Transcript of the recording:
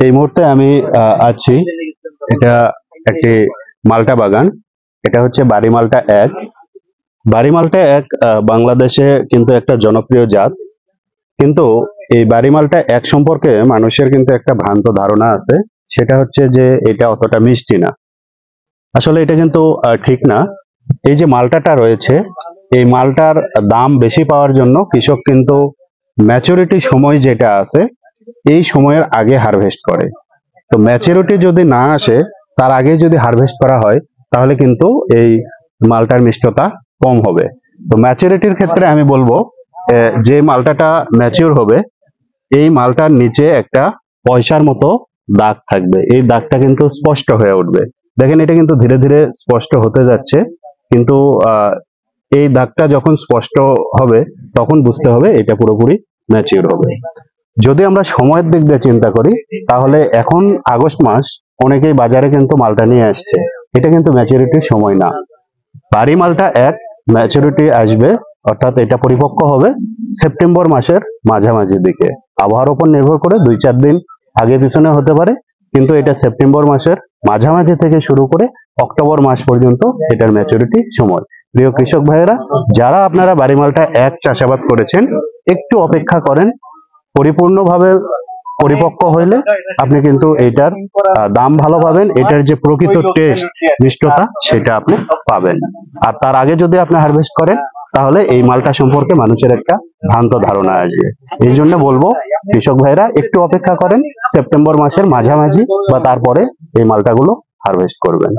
এই মুহূর্তে আমি আছি, এটা একটি মালটা বাগান। এটা হচ্ছে বাড়ি মালটা এক। বাড়ি মালটা এক বাংলাদেশে কিন্তু একটা জনপ্রিয় জাত। কিন্তু এই বাড়ি মালটা এক সম্পর্কে মানুষের কিন্তু একটা ভ্রান্ত ধারণা আছে, সেটা হচ্ছে যে এটা অতটা মিষ্টি না। আসলে এটা কিন্তু ঠিক না। এই যে মালটাটা রয়েছে, এই মালটার দাম বেশি পাওয়ার জন্য কৃষক কিন্তু ম্যাচুরিটি সময় যেটা আছে এই সময়ের আগে হারভেস্ট করে। তো ম্যাচুরিটি যদি না আসে, তার আগে যদি হারভেস্ট করা হয়, তাহলে কিন্তু এই মালটার মিষ্টতা কম হবে। তো ম্যাচুরিটির ক্ষেত্রে আমি বলবো, যে মালটাটা ম্যাচিউর হবে, এই মালটার নিচে একটা পয়সার মতো দাগ থাকবে। এই দাগটা কিন্তু স্পষ্ট হয়ে উঠবে। দেখেন, এটা কিন্তু ধীরে ধীরে স্পষ্ট হতে যাচ্ছে। কিন্তু এই দাগটা যখন স্পষ্ট হবে, তখন বুঝতে হবে এটা পুরোপুরি ম্যাচিউর হবে। যদি আমরা সময়ের দিক দিয়ে চিন্তা করি, তাহলে এখন আগস্ট মাস, অনেকেই বাজারে কিন্তু মালটা নিয়ে আসছে। এটা কিন্তু ম্যাচুরিটির সময় না। বাড়ি মালটা এক ম্যাচুরিটি আসবে, অর্থাৎ এটা পরিপক্ক হবে সেপ্টেম্বর মাসের মাঝামাঝি দিকে। আবহাওয়ার উপর নির্ভর করে 2-4 দিন আগে পিছনে হতে পারে, কিন্তু এটা সেপ্টেম্বর মাসের মাঝামাঝি থেকে শুরু করে অক্টোবর মাস পর্যন্ত এটার ম্যাচুরিটি সময়। প্রিয় কৃষক ভাইয়েরা, যারা আপনারা বাড়ি মালটা এক চাষাবাদ করেছেন, একটু অপেক্ষা করেন। পরিপূর্ণভাবে পরিপক্ক হইলে আপনি কিন্তু এটার দাম ভালো পাবেন। এটার যে প্রকৃত টেস্ট, মিষ্টতা, সেটা আপনি পাবেন। আর তার আগে যদি আপনি হারভেস্ট করেন, তাহলে এই মালটা সম্পর্কে মানুষের একটা ভ্রান্ত ধারণা আসবে। এই জন্য বলবো, কৃষক ভাইরা একটু অপেক্ষা করেন, সেপ্টেম্বর মাসের মাঝামাঝি বা তারপরে এই মালটাগুলো হারভেস্ট করবেন।